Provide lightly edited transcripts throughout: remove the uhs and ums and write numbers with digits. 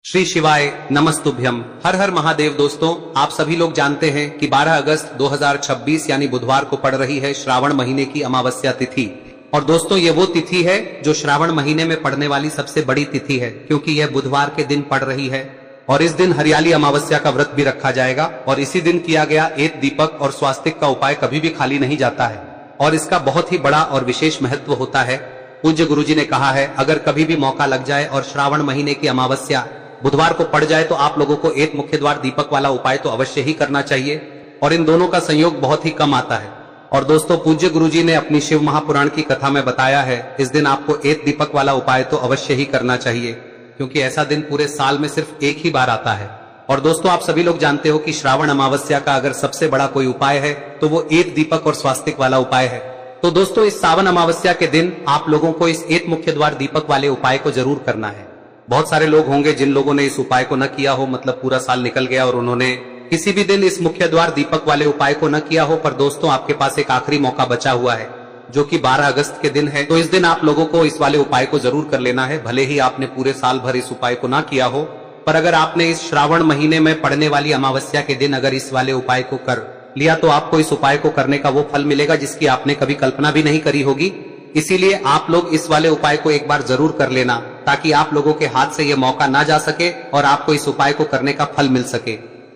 श्री शिवाय नमस्तुभ्यम। हर हर महादेव। दोस्तों, आप सभी लोग जानते हैं कि 12 अगस्त 2026 यानी बुधवार को पड़ रही है श्रावण महीने की अमावस्या तिथि। और दोस्तों, ये वो तिथि है जो श्रावण महीने में पड़ने वाली सबसे बड़ी तिथि है, क्योंकि यह बुधवार के दिन पड़ रही है। और इस दिन हरियाली अमावस्या का व्रत भी रखा जाएगा और इसी दिन किया गया एक दीपक और स्वास्तिक का उपाय कभी भी खाली नहीं जाता है और इसका बहुत ही बड़ा और विशेष महत्व होता है। पूज्य गुरुजी ने कहा है, अगर कभी भी मौका लग जाए और श्रावण महीने की अमावस्या बुधवार को पड़ जाए तो आप लोगों को एक मुख्य द्वार दीपक वाला उपाय तो अवश्य ही करना चाहिए और इन दोनों का संयोग बहुत ही कम आता है। और दोस्तों, पूज्य गुरुजी ने अपनी शिव महापुराण की कथा में बताया है, इस दिन आपको एक दीपक वाला उपाय तो अवश्य ही करना चाहिए, क्योंकि ऐसा दिन पूरे साल में सिर्फ एक ही बार आता है। और दोस्तों, आप सभी लोग जानते हो कि श्रावण अमावस्या का अगर सबसे बड़ा कोई उपाय है तो वो एक दीपक और स्वास्तिक वाला उपाय है। तो दोस्तों, इस सावन अमावस्या के दिन आप लोगों को इस एक मुख्य द्वार दीपक वाले उपाय को जरूर करना है। बहुत सारे लोग होंगे जिन लोगों ने इस उपाय को न किया हो, मतलब पूरा साल निकल गया और उन्होंने किसी भी दिन इस मुख्य द्वार दीपक वाले उपाय को न किया हो। पर दोस्तों, आपके पास एक आखिरी मौका बचा हुआ है जो कि 12 अगस्त के दिन है। तो इस दिन आप लोगों को इस वाले उपाय को जरूर कर लेना है। भले ही आपने पूरे साल भर इस उपाय को ना किया हो, पर अगर आपने इस श्रावण महीने में पड़ने वाली अमावस्या के दिन अगर इस वाले उपाय को कर लिया तो आपको इस उपाय को करने का वो फल मिलेगा जिसकी आपने कभी कल्पना भी नहीं करी होगी। इसीलिए आप लोग इस वाले उपाय को एक बार जरूर कर लेना, ताकि आप लोगों के हाथ से यह मौका ना जा सके और आपको इस उपाय को करने का फल मिल सके।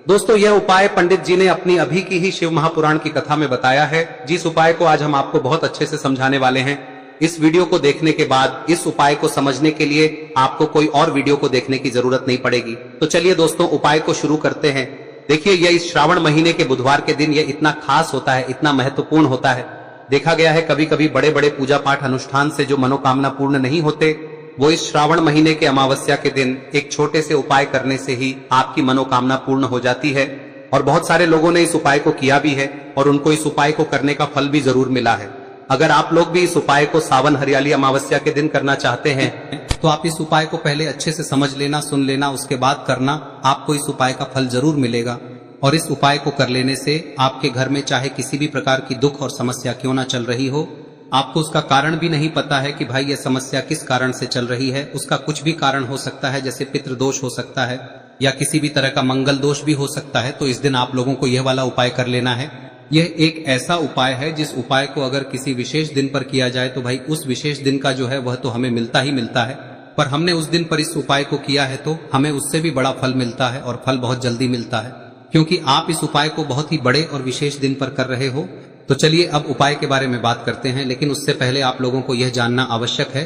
दोस्तों, यह उपाय पंडित जी ने अपनी अभी की ही शिव महापुराण की कथा में बताया है, जिस उपाय को आज हम आपको बहुत अच्छे से समझाने वाले हैं। इस वीडियो को देखने के बाद इस उपाय को समझने के लिए आपको कोई और वीडियो को देखने की जरूरत नहीं पड़ेगी। तो चलिए दोस्तों, उपाय को शुरू करते हैं। देखिए, यह इस श्रावण महीने के बुधवार के दिन यह इतना खास होता है, इतना महत्वपूर्ण होता है। देखा गया है कभी कभी बड़े बड़े पूजा पाठ अनुष्ठान से जो मनोकामना पूर्ण नहीं होते, वो इस श्रावण महीने के अमावस्या के दिन एक छोटे से उपाय करने से ही आपकी मनोकामना पूर्ण हो जाती है। और बहुत सारे लोगों ने इस उपाय को किया भी है और उनको इस उपाय को करने का फल भी जरूर मिला है। अगर आप लोग भी इस उपाय को सावन हरियाली अमावस्या के दिन करना चाहते हैं तो आप इस उपाय को पहले अच्छे से समझ लेना, सुन लेना, उसके बाद करना। आपको इस उपाय का फल जरूर मिलेगा। और इस उपाय को कर लेने से आपके घर में चाहे किसी भी प्रकार की दुख और समस्या क्यों ना चल रही हो, आपको उसका कारण भी नहीं पता है कि भाई ये समस्या किस कारण से चल रही है, उसका कुछ भी कारण हो सकता है, जैसे पितृदोष हो सकता है या किसी भी तरह का मंगल दोष भी हो सकता है। तो इस दिन आप लोगों को यह वाला उपाय कर लेना है। यह एक ऐसा उपाय है जिस उपाय को अगर किसी विशेष दिन पर किया जाए तो भाई उस विशेष दिन का जो है वह तो हमें मिलता ही मिलता है, पर हमने उस दिन पर इस उपाय को किया है तो हमें उससे भी बड़ा फल मिलता है और फल बहुत जल्दी मिलता है, क्योंकि आप इस उपाय को बहुत ही बड़े और विशेष दिन पर कर रहे हो। तो चलिए अब उपाय के बारे में बात करते हैं, लेकिन उससे पहले आप लोगों को यह जानना आवश्यक है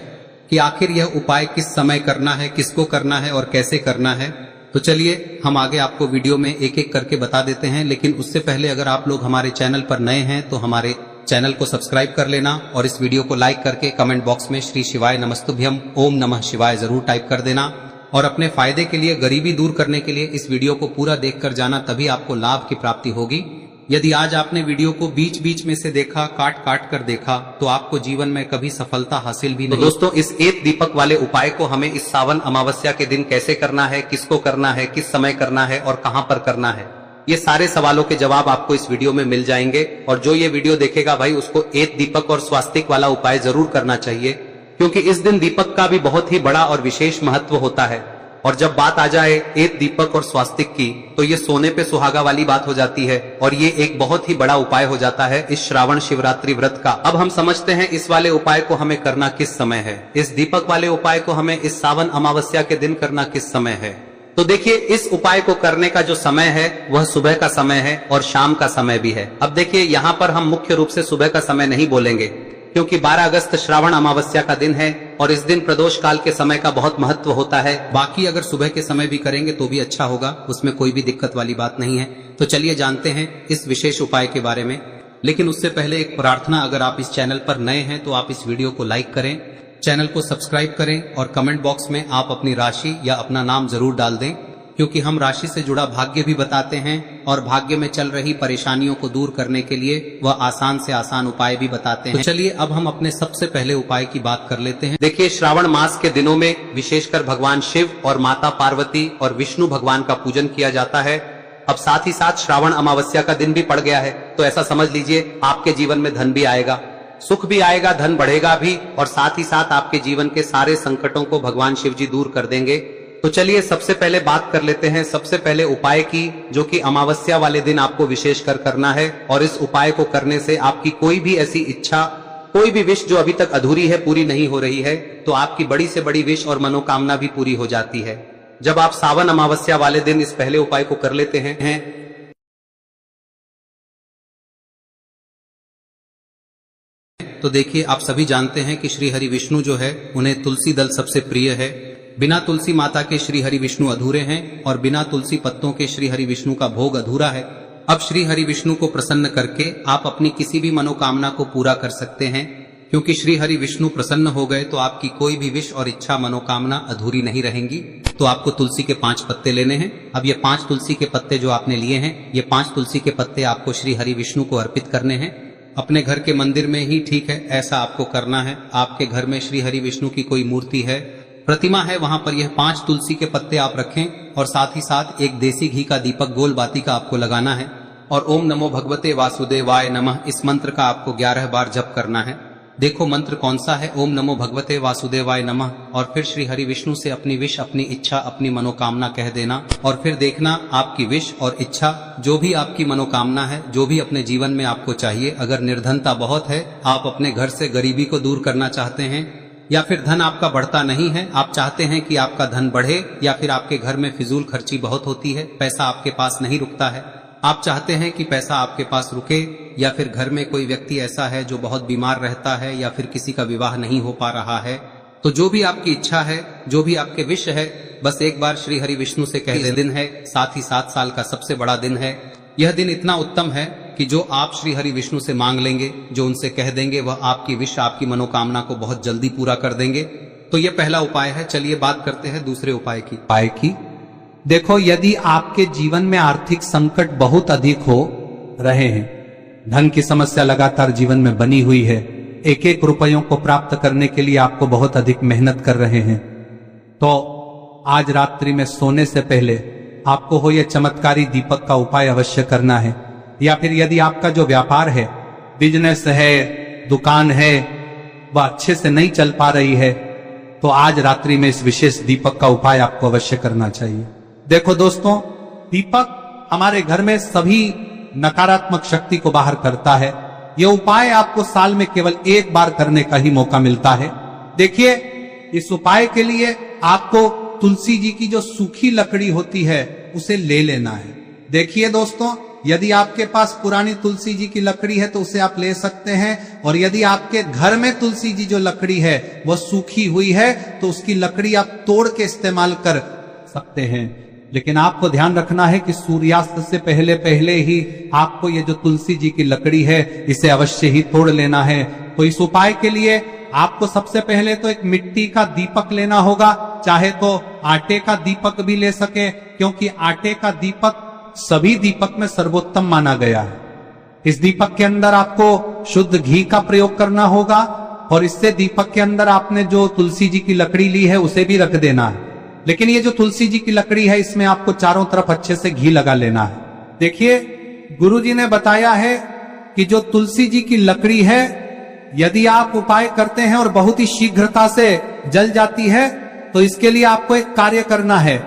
कि आखिर यह उपाय किस समय करना है, किसको करना है और कैसे करना है। तो चलिए हम आगे आपको वीडियो में एक एक करके बता देते हैं, लेकिन उससे पहले अगर आप लोग हमारे चैनल पर नए हैं तो हमारे चैनल को सब्सक्राइब कर लेना और इस वीडियो को लाइक करके कमेंट बॉक्स में श्री शिवाय नमस्तुभ्यम ओम नमः शिवाय जरूर टाइप कर देना। और अपने फायदे के लिए, गरीबी दूर करने के लिए इस वीडियो को पूरा देखकर जाना, तभी आपको लाभ की प्राप्ति होगी। यदि आज आपने वीडियो को बीच बीच में से देखा, काट काट कर देखा, तो आपको जीवन में कभी सफलता हासिल भी नहीं। तो दोस्तों, इस एक दीपक वाले उपाय को हमें इस सावन अमावस्या के दिन कैसे करना है, किसको करना है, किस समय करना है और कहां पर करना है, ये सारे सवालों के जवाब आपको इस वीडियो में मिल जाएंगे। और जो ये वीडियो देखेगा भाई उसको एक दीपक और स्वास्तिक वाला उपाय जरूर करना चाहिए, क्योंकि इस दिन दीपक का भी बहुत ही बड़ा और विशेष महत्व होता है। और जब बात आ जाए एक दीपक और स्वास्तिक की, तो ये सोने पे सुहागा वाली बात हो जाती है और ये एक बहुत ही बड़ा उपाय हो जाता है इस श्रावण शिवरात्रि व्रत का। अब हम समझते हैं इस वाले उपाय को हमें करना किस समय है, इस दीपक वाले उपाय को हमें इस सावन अमावस्या के दिन करना किस समय है। तो देखिए, इस उपाय को करने का जो समय है वह सुबह का समय है और शाम का समय भी है। अब देखिए, यहाँ पर हम मुख्य रूप से सुबह का समय नहीं बोलेंगे, क्योंकि 12 अगस्त श्रावण अमावस्या का दिन है और इस दिन प्रदोष काल के समय का बहुत महत्व होता है। बाकी अगर सुबह के समय भी करेंगे तो भी अच्छा होगा, उसमें कोई भी दिक्कत वाली बात नहीं है। तो चलिए जानते हैं इस विशेष उपाय के बारे में। लेकिन उससे पहले एक प्रार्थना, अगर आप इस चैनल पर नए हैं तो आप इस वीडियो को लाइक करें, चैनल को सब्सक्राइब करें और कमेंट बॉक्स में आप अपनी राशि या अपना नाम जरूर डाल दें, क्योंकि हम राशि से जुड़ा भाग्य भी बताते हैं और भाग्य में चल रही परेशानियों को दूर करने के लिए वह आसान से आसान उपाय भी बताते हैं। तो चलिए अब हम अपने सबसे पहले उपाय की बात कर लेते हैं। देखिए, श्रावण मास के दिनों में विशेषकर भगवान शिव और माता पार्वती और विष्णु भगवान का पूजन किया जाता है। अब साथ ही साथ श्रावण अमावस्या का दिन भी पड़ गया है, तो ऐसा समझ लीजिए आपके जीवन में धन भी आएगा, सुख भी आएगा, धन बढ़ेगा भी और साथ ही साथ आपके जीवन के सारे संकटों को भगवान शिव जी दूर कर देंगे। तो चलिए सबसे पहले बात कर लेते हैं सबसे पहले उपाय की, जो कि अमावस्या वाले दिन आपको विशेषकर करना है। और इस उपाय को करने से आपकी कोई भी ऐसी इच्छा, कोई भी विश जो अभी तक अधूरी है, पूरी नहीं हो रही है, तो आपकी बड़ी से बड़ी विश और मनोकामना भी पूरी हो जाती है जब आप सावन अमावस्या वाले दिन इस पहले उपाय को कर लेते हैं। तो देखिए, आप सभी जानते हैं कि श्री हरि विष्णु जो है उन्हें तुलसी दल सबसे प्रिय है। बिना तुलसी माता के श्री हरि विष्णु अधूरे हैं और बिना तुलसी पत्तों के श्री हरि विष्णु का भोग अधूरा है। अब श्री हरि विष्णु को प्रसन्न करके आप अपनी किसी भी मनोकामना को पूरा कर सकते हैं, क्योंकि श्री हरि विष्णु प्रसन्न हो गए तो आपकी कोई भी विश और इच्छा मनोकामना अधूरी नहीं रहेंगी। तो आपको तुलसी के 5 पत्ते लेने हैं। अब ये 5 तुलसी के पत्ते जो आपने लिए हैं, ये 5 तुलसी के पत्ते आपको श्री हरि विष्णु को अर्पित करने हैं। अपने घर के मंदिर में ही ठीक है, ऐसा आपको करना है। आपके घर में श्री हरि विष्णु की कोई मूर्ति है, प्रतिमा है, वहां पर यह 5 तुलसी के पत्ते आप रखें और साथ ही साथ एक देसी घी का दीपक गोल बाती का आपको लगाना है। और ओम नमो भगवते वासुदेवाय नमः इस मंत्र का आपको 11 बार जप करना है। देखो मंत्र कौन सा है, ओम नमो भगवते वासुदेवाय नमः। और फिर श्री हरि विष्णु से अपनी विश, अपनी इच्छा, अपनी मनोकामना कह देना। और फिर देखना आपकी विश और इच्छा, जो भी आपकी मनोकामना है, जो भी अपने जीवन में आपको चाहिए। अगर निर्धनता बहुत है, आप अपने घर से गरीबी को दूर करना चाहते हैं, या फिर धन आपका बढ़ता नहीं है, आप चाहते हैं कि आपका धन बढ़े, या फिर आपके घर में फिजूल खर्ची बहुत होती है, पैसा आपके पास नहीं रुकता है, आप चाहते हैं कि पैसा आपके पास रुके, या फिर घर में कोई व्यक्ति ऐसा है जो बहुत बीमार रहता है, या फिर किसी का विवाह नहीं हो पा रहा है, तो जो भी आपकी इच्छा है, जो भी आपके विश है, बस एक बार श्री हरि विष्णु से कह दें। दिन है, साथ ही 7 साल का सबसे बड़ा दिन है। यह दिन इतना उत्तम है कि जो आप श्री हरि विष्णु से मांग लेंगे, जो उनसे कह देंगे, वह आपकी विश, आपकी मनोकामना को बहुत जल्दी पूरा कर देंगे। तो यह पहला उपाय है। चलिए बात करते हैं दूसरे उपाय की। देखो, यदि आपके जीवन में आर्थिक संकट बहुत अधिक हो रहे हैं, धन की समस्या लगातार जीवन में बनी हुई है, एक एक रुपयों को प्राप्त करने के लिए आपको बहुत अधिक मेहनत कर रहे हैं, तो आज रात्रि में सोने से पहले आपको हो यह चमत्कारी दीपक का उपाय अवश्य करना है। या फिर यदि आपका जो व्यापार है, बिजनेस है, दुकान है, वह अच्छे से नहीं चल पा रही है, तो आज रात्रि में इस विशेष दीपक का उपाय आपको अवश्य करना चाहिए। देखो दोस्तों, दीपक हमारे घर में सभी नकारात्मक शक्ति को बाहर करता है। यह उपाय आपको साल में केवल 1 बार करने का ही मौका मिलता है। देखिए, इस उपाय के लिए आपको तुलसी जी की जो सूखी लकड़ी होती है उसे ले लेना है। देखिए दोस्तों, यदि आपके पास पुरानी तुलसी जी की लकड़ी है तो उसे आप ले सकते हैं, और यदि आपके घर में तुलसी जी जो लकड़ी है वह सूखी हुई है तो उसकी लकड़ी आप तोड़ के इस्तेमाल कर सकते हैं। लेकिन आपको ध्यान रखना है कि सूर्यास्त से पहले पहले ही आपको ये जो तुलसी जी की लकड़ी है इसे अवश्य ही तोड़ लेना है। तो इस उपाय के लिए आपको सबसे पहले तो एक मिट्टी का दीपक लेना होगा, चाहे तो आटे का दीपक भी ले सके, क्योंकि आटे का दीपक सभी दीपक में सर्वोत्तम माना गया है। इस दीपक के अंदर आपको शुद्ध घी का प्रयोग करना होगा, और इससे दीपक के अंदर आपने जो तुलसी जी की लकड़ी ली है उसे भी रख देना है। लेकिन ये जो तुलसी जी की लकड़ी है, इसमें आपको चारों तरफ अच्छे से घी लगा लेना है। देखिए, गुरु जी ने बताया है कि जो तुलसी जी की लकड़ी है, यदि आप उपाय करते हैं और बहुत ही शीघ्रता से जल जाती है, तो इसके लिए आपको एक कार्य करना है।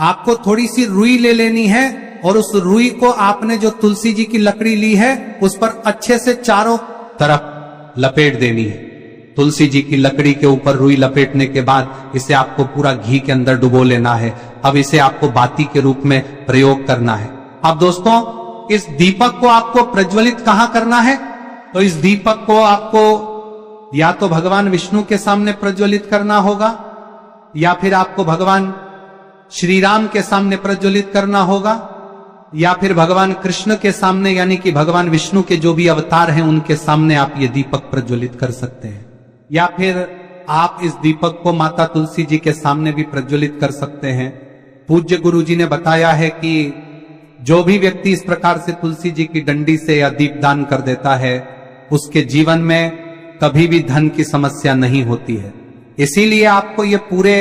आपको थोड़ी सी रुई ले लेनी है, और उस रुई को आपने जो तुलसी जी की लकड़ी ली है उस पर अच्छे से चारों तरफ लपेट देनी है। तुलसी जी की लकड़ी के ऊपर रुई लपेटने के बाद इसे आपको पूरा घी के अंदर डुबो लेना है। अब इसे आपको बाती के रूप में प्रयोग करना है। अब दोस्तों, इस दीपक को आपको प्रज्वलित कहां करना है? तो इस दीपक को आपको या तो भगवान विष्णु के सामने प्रज्वलित करना होगा, या फिर आपको भगवान श्री राम के सामने प्रज्वलित करना होगा, या फिर भगवान कृष्ण के सामने, यानी कि भगवान विष्णु के जो भी अवतार हैं उनके सामने आप ये दीपक प्रज्वलित कर सकते हैं। या फिर आप इस दीपक को माता तुलसी जी के सामने भी प्रज्वलित कर सकते हैं। पूज्य गुरु जी ने बताया है कि जो भी व्यक्ति इस प्रकार से तुलसी जी की डंडी से या दीपदान कर देता है, उसके जीवन में कभी भी धन की समस्या नहीं होती है। इसीलिए आपको ये पूरे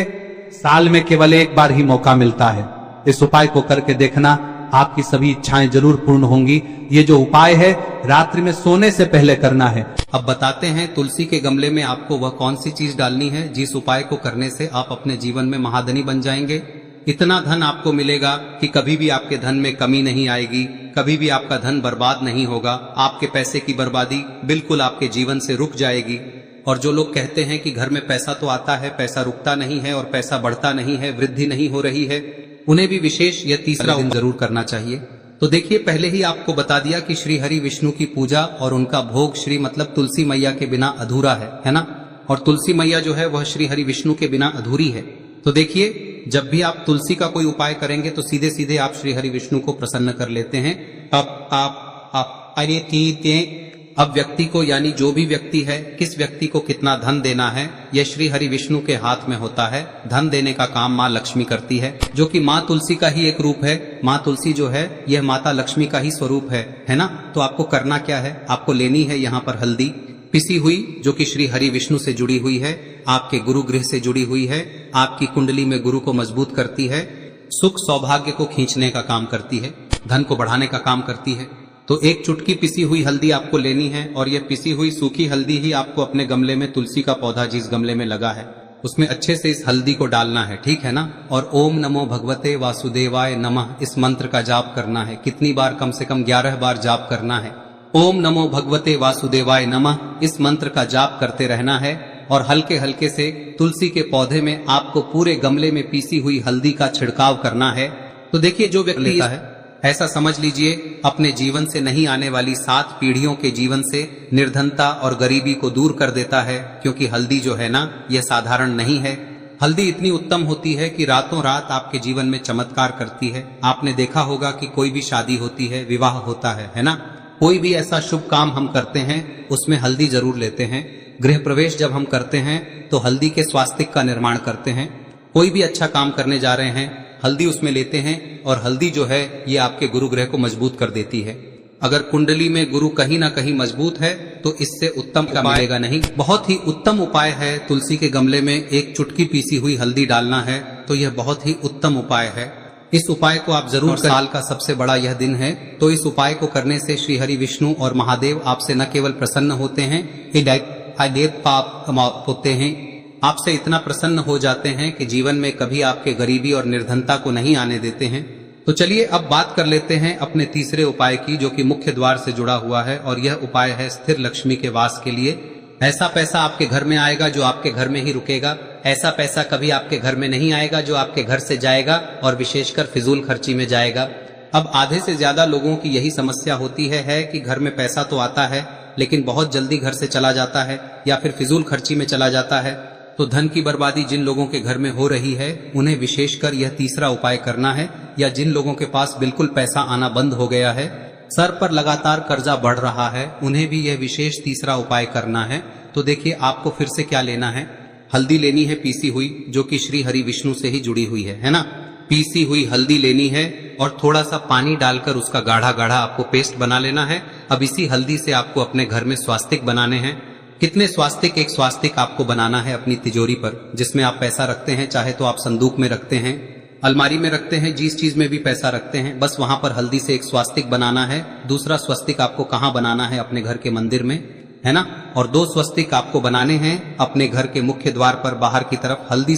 साल में केवल 1 बार ही मौका मिलता है। इस उपाय को करके देखना, आपकी सभी इच्छाएं जरूर पूर्ण होंगी। ये जो उपाय है रात्रि में सोने से पहले करना है। अब बताते हैं तुलसी के गमले में आपको वह कौन सी चीज डालनी है जिस उपाय को करने से आप अपने जीवन में महाधनी बन जाएंगे। इतना धन आपको मिलेगा कि कभी भी आपके धन में कमी नहीं आएगी, कभी भी आपका धन बर्बाद नहीं होगा। आपके पैसे की बर्बादी बिल्कुल आपके जीवन से रुक जाएगी। और जो लोग कहते हैं कि घर में पैसा तो आता है, पैसा रुकता नहीं है और पैसा बढ़ता नहीं है, वृद्धि नहीं हो रही है, उन्हें भी विशेष यह तीसरा दिन जरूर करना चाहिए। तो देखिए, पहले ही आपको बता दिया कि श्री हरि विष्णु की पूजा और उनका भोग श्री मतलब तुलसी मैया के बिना अधूरा है ना। और तुलसी मैया जो है वह श्री हरि विष्णु के बिना अधूरी है। तो देखिए, जब भी आप तुलसी का कोई उपाय करेंगे तो सीधे सीधे आप श्री हरि विष्णु को प्रसन्न कर लेते हैं। अब व्यक्ति को, यानी जो भी व्यक्ति है, किस व्यक्ति को कितना धन देना है, यह श्री हरि विष्णु के हाथ में होता है। धन देने का काम माँ लक्ष्मी करती है, जो कि माँ तुलसी का ही एक रूप है। माँ तुलसी जो है यह माता लक्ष्मी का ही स्वरूप है ना। तो आपको करना क्या है, आपको लेनी है यहाँ पर हल्दी पिसी हुई, जो कि श्री हरि विष्णु से जुड़ी हुई है, आपके गुरु गृह से जुड़ी हुई है, आपकी कुंडली में गुरु को मजबूत करती है, सुख सौभाग्य को खींचने का काम करती है, धन को बढ़ाने का काम करती है। तो एक चुटकी पिसी हुई हल्दी आपको लेनी है और यह पिसी हुई सूखी हल्दी ही आपको अपने गमले में, तुलसी का पौधा जिस गमले में लगा है उसमें अच्छे से इस हल्दी को डालना है, ठीक है ना। और ओम नमो भगवते वासुदेवाय नमः इस मंत्र का जाप करना है। कितनी बार, कम से कम 11 बार जाप करना है। ओम नमो भगवते वासुदेवाय नमः इस मंत्र का जाप करते रहना है। और हल्के हल्के से तुलसी के पौधे में आपको पूरे गमले में पीसी हुई हल्दी का छिड़काव करना है। तो देखिए, जो व्यक्ति लेता है, ऐसा समझ लीजिए अपने जीवन से नहीं आने वाली 7 पीढ़ियों के जीवन से निर्धनता और गरीबी को दूर कर देता है। क्योंकि हल्दी जो है ना, यह साधारण नहीं है। हल्दी इतनी उत्तम होती है कि रातों रात आपके जीवन में चमत्कार करती है। आपने देखा होगा कि कोई भी शादी होती है, विवाह होता है ना, कोई भी ऐसा शुभ काम हम करते हैं उसमें हल्दी जरूर लेते हैं। गृह प्रवेश जब हम करते हैं तो हल्दी के स्वास्तिक का निर्माण करते हैं। कोई भी अच्छा काम करने जा रहे हैं, हल्दी उसमें लेते हैं। और हल्दी जो है ये आपके गुरु ग्रह को मजबूत कर देती है। अगर कुंडली में गुरु कहीं ना कहीं मजबूत है तो इससे उत्तम का मिलेगा नहीं। बहुत ही उत्तम उपाय है, तुलसी के गमले में एक चुटकी पीसी हुई हल्दी डालना है। तो यह बहुत ही उत्तम उपाय है। इस उपाय को आप जरूर, साल का सबसे बड़ा यह दिन है, तो इस उपाय को करने से श्री हरि विष्णु और महादेव आपसे न केवल प्रसन्न होते हैं, पाप होते हैं, आपसे इतना प्रसन्न हो जाते हैं कि जीवन में कभी आपके गरीबी और निर्धनता को नहीं आने देते हैं। तो चलिए अब बात कर लेते हैं अपने तीसरे उपाय की, जो कि मुख्य द्वार से जुड़ा हुआ है। और यह उपाय है स्थिर लक्ष्मी के वास के लिए। ऐसा पैसा आपके घर में आएगा जो आपके घर में ही रुकेगा। ऐसा पैसा कभी आपके घर में नहीं आएगा जो आपके घर से जाएगा और विशेषकर फिजूल खर्ची में जाएगा। अब आधे से ज्यादा लोगों की यही समस्या होती है कि घर में पैसा तो आता है लेकिन बहुत जल्दी घर से चला जाता है या फिर फिजूल खर्ची में चला जाता है। तो धन की बर्बादी जिन लोगों के घर में हो रही है उन्हें विशेषकर यह तीसरा उपाय करना है। या जिन लोगों के पास बिल्कुल पैसा आना बंद हो गया है, सर पर लगातार कर्जा बढ़ रहा है, उन्हें भी यह विशेष तीसरा उपाय करना है। तो देखिए, आपको फिर से क्या लेना है, हल्दी लेनी है पीसी हुई, जो कि श्री हरि विष्णु से ही जुड़ी हुई है ना। पीसी हुई हल्दी लेनी है और थोड़ा सा पानी डालकर उसका गाढ़ा गाढ़ा आपको पेस्ट बना लेना है। अब इसी हल्दी से आपको अपने घर में स्वास्तिक बनाने हैं। कितने स्वास्तिक? एक स्वास्तिक आपको बनाना है अपनी तिजोरी पर, जिसमें आप पैसा रखते हैं। चाहे तो आप संदूक में रखते हैं, अलमारी में रखते हैं, जिस चीज में भी पैसा रखते हैं, बस वहां पर हल्दी से एक स्वास्तिक बनाना है। दूसरा स्वस्तिक आपको कहाँ बनाना है? अपने घर के मंदिर में, है ना। और 2 स्वस्तिक आपको बनाने हैं अपने घर के मुख्य द्वार पर बाहर की तरफ। हल्दी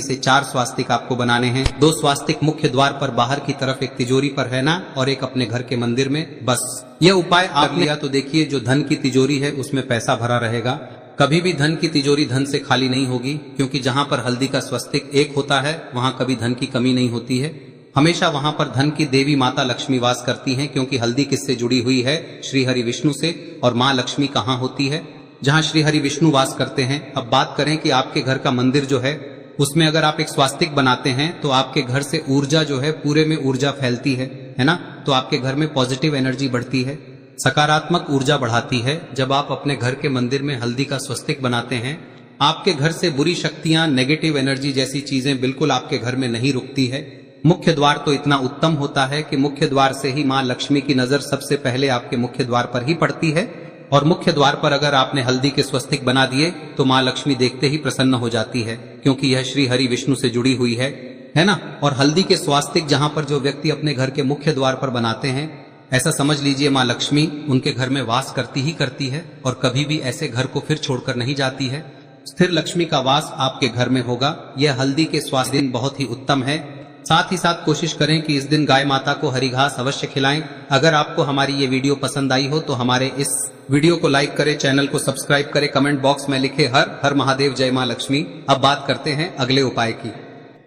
से 4 स्वास्तिक आपको बनाने हैं। 2 स्वास्तिक मुख्य द्वार पर बाहर की तरफ, एक तिजोरी पर, है ना, और एक अपने घर के मंदिर में। बस यह उपाय आप लिया तो देखिए, जो धन की तिजोरी है उसमें पैसा भरा रहेगा। कभी भी धन की तिजोरी धन से खाली नहीं होगी, क्योंकि जहां पर हल्दी का स्वस्तिक एक होता है वहां कभी धन की कमी नहीं होती है। हमेशा वहां पर धन की देवी माता लक्ष्मी वास करती हैं, क्योंकि हल्दी किससे जुड़ी हुई है? श्री हरि विष्णु से। और माँ लक्ष्मी कहाँ होती है? जहाँ श्री हरि विष्णु वास करते हैं। अब बात करें कि आपके घर का मंदिर जो है उसमें अगर आप एक स्वास्तिक बनाते हैं तो आपके घर से ऊर्जा जो है, पूरे में ऊर्जा फैलती है ना। तो आपके घर में पॉजिटिव एनर्जी बढ़ती है, सकारात्मक ऊर्जा बढ़ाती है। जब आप अपने घर के मंदिर में हल्दी का स्वस्तिक बनाते हैं, आपके घर से बुरी शक्तियां, नेगेटिव एनर्जी जैसी चीजें बिल्कुल आपके घर में नहीं रुकती है। मुख्य द्वार तो इतना उत्तम होता है कि मुख्य द्वार से ही माँ लक्ष्मी की नजर सबसे पहले आपके मुख्य द्वार पर ही पड़ती है। और मुख्य द्वार पर अगर आपने हल्दी के स्वस्तिक बना दिए तो माँ लक्ष्मी देखते ही प्रसन्न हो जाती है, क्योंकि यह श्री हरि विष्णु से जुड़ी हुई है। है ना। और हल्दी के स्वास्तिक जहां पर जो व्यक्ति अपने घर के मुख्य द्वार पर बनाते हैं, ऐसा समझ लीजिए माँ लक्ष्मी उनके घर में वास करती ही करती है और कभी भी ऐसे घर को फिर छोड़कर नहीं जाती है। स्थिर लक्ष्मी का वास आपके घर में होगा। यह हल्दी के स्वास्थ्य दिन बहुत ही उत्तम है। साथ ही साथ कोशिश करें कि इस दिन गाय माता को हरी घास अवश्य खिलाएं। अगर आपको हमारी ये वीडियो पसंद आई हो तो हमारे इस वीडियो को लाइक करें, चैनल को सब्सक्राइब करें, कमेंट बॉक्स में लिखे हर हर महादेव जय माँ लक्ष्मी। अब बात करते हैं अगले उपाय की।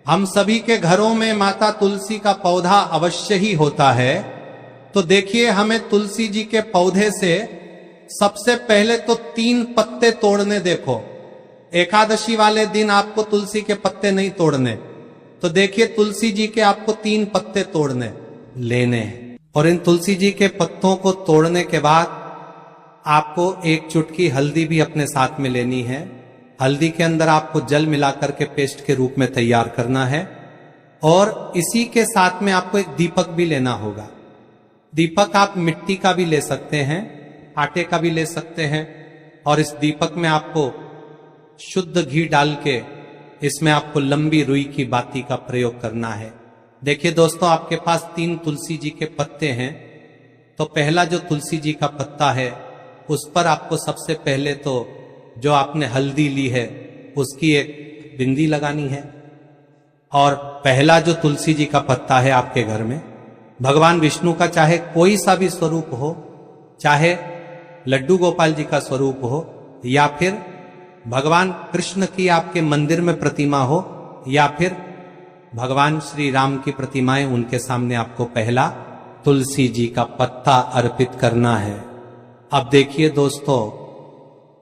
हम सभी के घरों में माता तुलसी का पौधा अवश्य ही होता है। तो देखिए, हमें तुलसी जी के पौधे से सबसे पहले तो 3 पत्ते तोड़ने। देखो, एकादशी वाले दिन आपको तुलसी के पत्ते नहीं तोड़ने, तो देखिए तुलसी जी के आपको 3 पत्ते तोड़ने लेने हैं। और इन तुलसी जी के पत्तों को तोड़ने के बाद आपको 1 चुटकी हल्दी भी अपने साथ में लेनी है। हल्दी के अंदर आपको जल मिलाकर के पेस्ट के रूप में तैयार करना है। और इसी के साथ में आपको एक दीपक भी लेना होगा। दीपक आप मिट्टी का भी ले सकते हैं, आटे का भी ले सकते हैं। और इस दीपक में आपको शुद्ध घी डाल के इसमें आपको लंबी रुई की बाती का प्रयोग करना है। देखिए दोस्तों, आपके पास 3 तुलसी जी के पत्ते हैं। तो पहला जो तुलसी जी का पत्ता है उस पर आपको सबसे पहले तो जो आपने हल्दी ली है उसकी एक बिंदी लगानी है। और पहला जो तुलसी जी का पत्ता है आपके घर में, भगवान विष्णु का चाहे कोई सा भी स्वरूप हो, चाहे लड्डू गोपाल जी का स्वरूप हो, या फिर भगवान कृष्ण की आपके मंदिर में प्रतिमा हो, या फिर भगवान श्री राम की प्रतिमाएं, उनके सामने आपको पहला तुलसी जी का पत्ता अर्पित करना है। अब देखिए दोस्तों,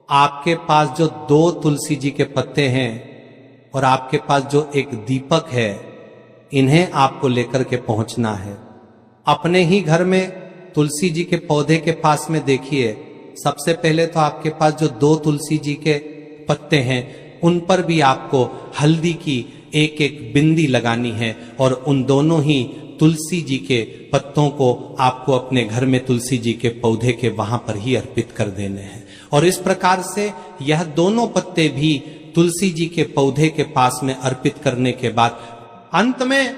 आपके पास जो 2 तुलसी जी के पत्ते हैं और आपके पास जो एक दीपक है, इन्हें आपको लेकर के पहुंचना है। अपने ही घर में तुलसी जी के पौधे के पास में देखिए, सबसे पहले तो आपके पास जो 2 तुलसी जी के पत्ते हैं उन पर भी आपको हल्दी की एक एक बिंदी लगानी है। और उन दोनों ही तुलसी जी के पत्तों को आपको अपने घर में तुलसी जी के पौधे के वहां पर ही अर्पित कर देने हैं। और इस प्रकार से यह दोनों पत्ते भी तुलसी जी के पौधे के पास में अर्पित करने के बाद अंत में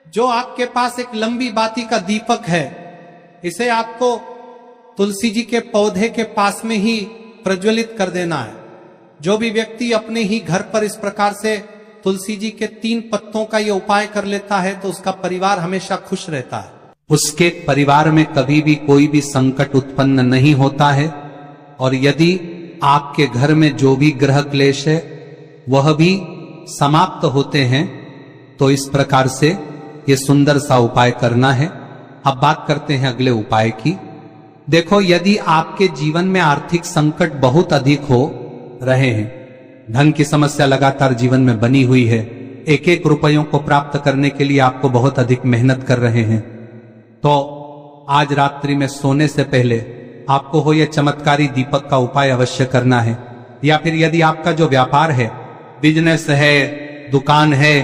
जो आपके पास एक लंबी बाती का दीपक है, इसे आपको तुलसी जी के पौधे के पास में ही प्रज्वलित कर देना है। जो भी व्यक्ति अपने ही घर पर इस प्रकार से तुलसी जी के 3 पत्तों का ये उपाय कर लेता है तो उसका परिवार हमेशा खुश रहता है। उसके परिवार में कभी भी कोई भी संकट उत्पन्न नहीं होता है। और यदि आपके घर में जो भी ग्रह क्लेश है वह भी समाप्त होते हैं। तो इस प्रकार से ये सुंदर सा उपाय करना है। अब बात करते हैं अगले उपाय की। देखो, यदि आपके जीवन में आर्थिक संकट बहुत अधिक हो रहे हैं, धन की समस्या लगातार जीवन में बनी हुई है, एक एक रुपयों को प्राप्त करने के लिए आपको बहुत अधिक मेहनत कर रहे हैं, तो आज रात्रि में सोने से पहले आपको हो यह चमत्कारी दीपक का उपाय अवश्य करना है। या फिर यदि आपका जो व्यापार है, बिजनेस है, दुकान है,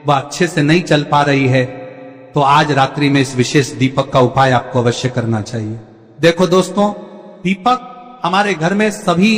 वह अच्छे से नहीं चल पा रही है, तो आज रात्रि में इस विशेष दीपक का उपाय आपको अवश्य करना चाहिए। देखो दोस्तों, दीपक हमारे घर में सभी